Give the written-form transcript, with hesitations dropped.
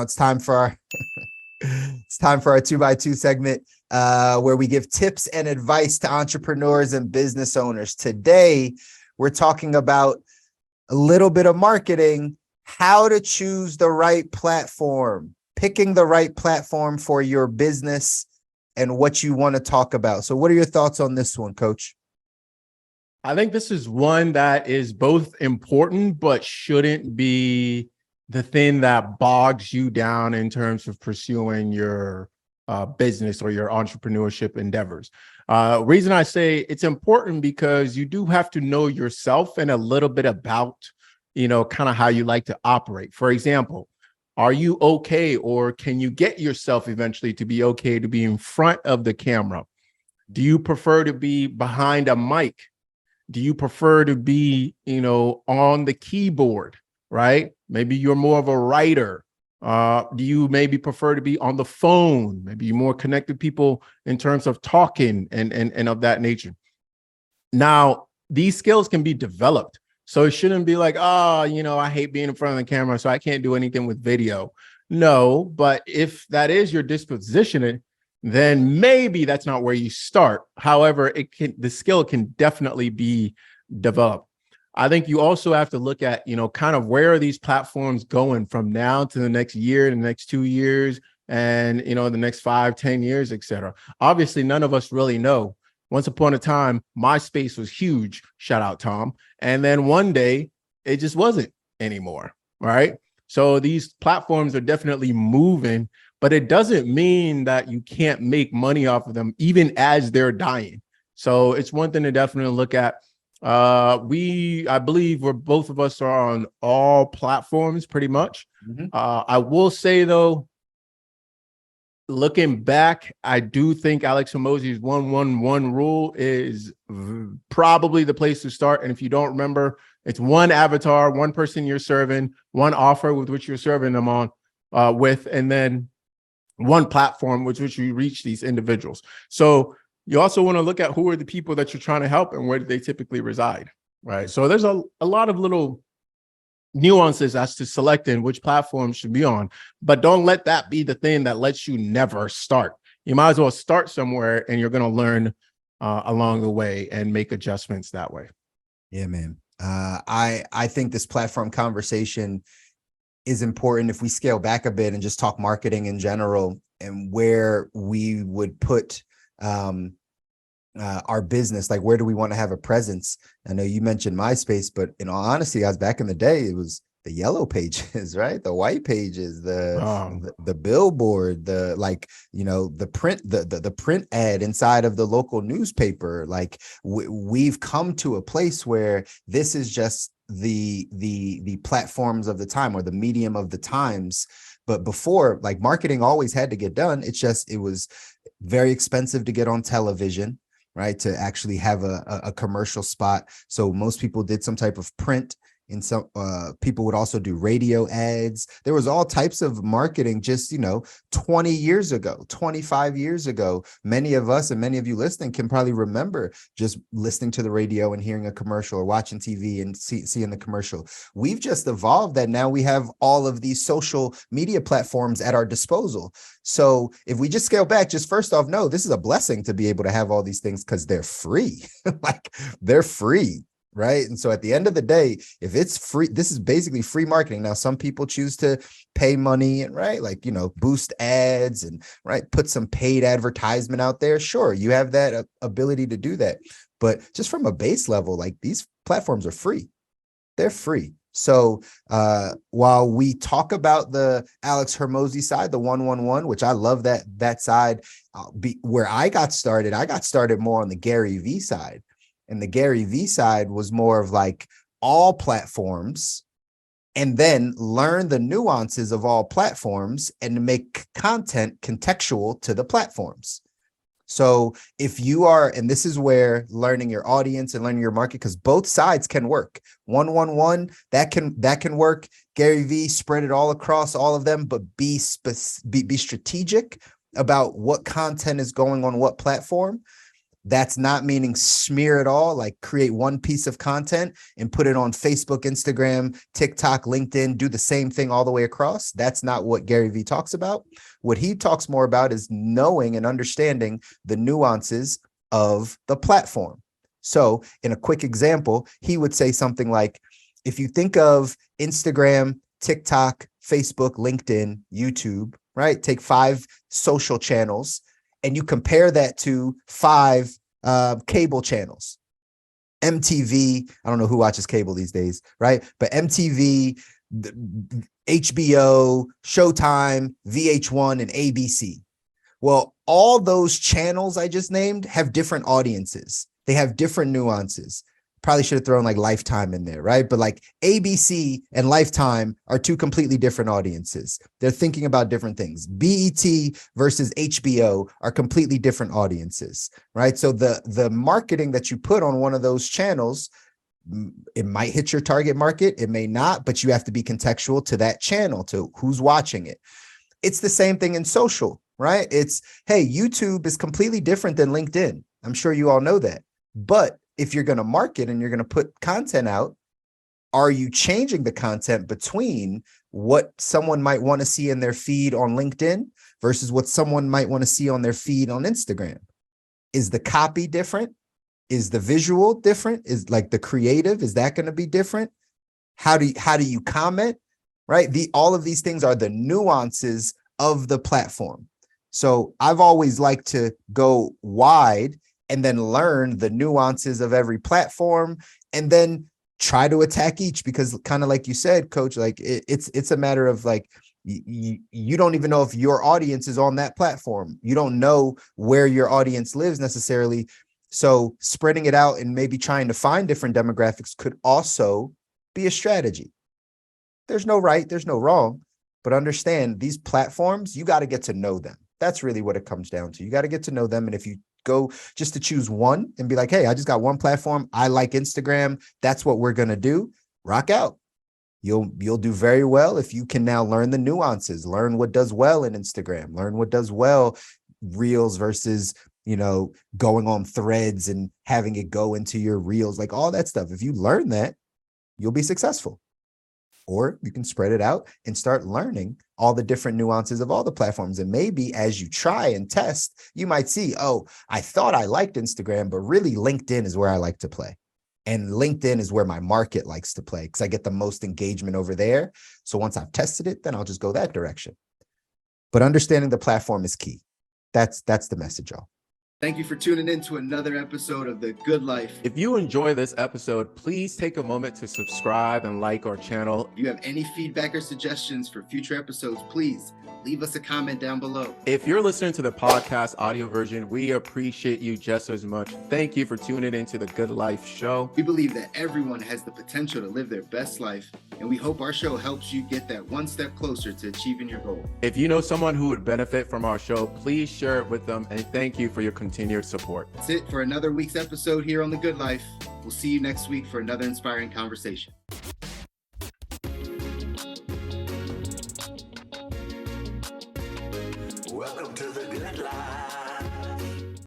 It's time for our it's time for our 2x2 segment where we give tips and advice to entrepreneurs and business owners. Today, we're talking about a little bit of marketing, how to choose the right platform, picking the right platform for your business and what you want to talk about. So what are your thoughts on this one, Coach? I think this is one that is both important, but shouldn't be the thing that bogs you down in terms of pursuing your business or your entrepreneurship endeavors. Reason I say it's important because you do have to know yourself and a little bit about, kind of how you like to operate. For example, are you okay, or can you get yourself eventually to be okay to be in front of the camera? Do you prefer to be behind a mic? Do you prefer to be, on the keyboard, right? Maybe you're more of a writer. Do you maybe prefer to be on the phone? Maybe you're more connected people in terms of talking and of that nature. Now, these skills can be developed. So it shouldn't be like, I hate being in front of the camera, so I can't do anything with video. No, but if that is your disposition, then maybe that's not where you start. However, the skill can definitely be developed. I think you also have to look at, kind of where are these platforms going from now to the next year, the next 2 years, and, the next 5, 10 years, et cetera. Obviously, none of us really know. Once upon a time, MySpace was huge. Shout out, Tom. And then one day it just wasn't anymore, right? So these platforms are definitely moving, but it doesn't mean that you can't make money off of them even as they're dying. So it's one thing to definitely look at. I believe both of us are on all platforms pretty much. Mm-hmm. I will say though, looking back, I do think Alex Hormozi's 1-1-1 rule is probably the place to start. And if you don't remember, it's one avatar, one person you're serving, one offer with which you're serving them on with, and then one platform with which you reach these individuals. So you also want to look at who are the people that you're trying to help and where do they typically reside, right? So there's a lot of little nuances as to selecting which platform should be on, but don't let that be the thing that lets you never start. You might as well start somewhere and you're going to learn along the way and make adjustments that way. Yeah, man. I think this platform conversation is important if we scale back a bit and just talk marketing in general and where we would put our business, like where do we want to have a presence? I know you mentioned MySpace, but in all honesty, guys, back in the day, it was the yellow pages, right? The white pages, the billboard, the print, the print ad inside of the local newspaper. Like we've come to a place where this is just the platforms of the time or the medium of the times. But before, like marketing always had to get done. It was very expensive to get on television, right? To actually have a commercial spot. So most people did some type of print. And some people would also do radio ads. There was all types of marketing just, 20 years ago, 25 years ago. Many of us and many of you listening can probably remember just listening to the radio and hearing a commercial or watching TV and seeing the commercial. We've just evolved that now we have all of these social media platforms at our disposal. So if we just scale back, just first off, no, this is a blessing to be able to have all these things because they're free. Like they're free. Right. And so at the end of the day, if it's free, this is basically free marketing. Now, some people choose to pay money and boost ads and put some paid advertisement out there. Sure, you have that ability to do that. But just from a base level, like these platforms are free. They're free. So while we talk about the Alex Hormozi side, the 1-1-1, which I love that side, where I got started more on the Gary Vee side. And the Gary Vee side was more of like all platforms and then learn the nuances of all platforms and make content contextual to the platforms. So if you are, and this is where learning your audience and learning your market, because both sides can work. 1-1-1, that can work. Gary Vee, spread it all across all of them, but be strategic about what content is going on what platform. That's not meaning smear it all, like create one piece of content and put it on Facebook, Instagram, TikTok, LinkedIn, do the same thing all the way across. That's not what Gary Vee talks about. What he talks more about is knowing and understanding the nuances of the platform. So in a quick example, he would say something like, if you think of Instagram, TikTok, Facebook, LinkedIn, YouTube, right? Take 5 social channels and you compare that to 5 cable channels. MTV, I don't know who watches cable these days, right? But MTV, HBO, Showtime, VH1, and ABC. Well, all those channels I just named have different audiences. They have different nuances. Probably should have thrown like Lifetime in there, right? But like ABC and Lifetime are 2 completely different audiences. They're thinking about different things. BET versus HBO are completely different audiences, right? So the marketing that you put on one of those channels, it might hit your target market, it may not, but you have to be contextual to that channel, to who's watching it. It's the same thing in social, right? It's, hey, YouTube is completely different than LinkedIn. I'm sure you all know that. But if you're going to market and you're going to put content out, are you changing the content between what someone might want to see in their feed on LinkedIn versus what someone might want to see on their feed on Instagram? Is the copy different? Is the visual different? Is like the creative, is that going to be different? How do you comment? Right? All of these things are the nuances of the platform. So I've always liked to go wide and then learn the nuances of every platform and then try to attack each, because kind of like you said, Coach, like it's a matter of like, you don't even know if your audience is on that platform. You don't know where your audience lives necessarily. So spreading it out and maybe trying to find different demographics could also be a strategy. There's no right, there's no wrong, but understand these platforms, you got to get to know them. That's really what it comes down to. You got to get to know them. And if you go just to choose one and be like, hey, I just got one platform, I like Instagram, that's what we're going to do, rock out. You'll do very well if you can now learn the nuances, learn what does well in Instagram, learn what does well Reels versus, going on Threads and having it go into your Reels, like all that stuff. If you learn that, you'll be successful. Or you can spread it out and start learning all the different nuances of all the platforms. And maybe as you try and test, you might see, oh, I thought I liked Instagram, but really LinkedIn is where I like to play. And LinkedIn is where my market likes to play because I get the most engagement over there. So once I've tested it, then I'll just go that direction. But understanding the platform is key. That's the message, y'all. Thank you for tuning in to another episode of The Good Life. If you enjoy this episode, please take a moment to subscribe and like our channel. If you have any feedback or suggestions for future episodes, please leave us a comment down below. If you're listening to the podcast audio version, we appreciate you just as much. Thank you for tuning into The Good Life Show. We believe that everyone has the potential to live their best life, and we hope our show helps you get that one step closer to achieving your goal. If you know someone who would benefit from our show, please share it with them, and thank you for your continued support. That's it for another week's episode here on The Good Life. We'll see you next week for another inspiring conversation. Welcome to The Good Life.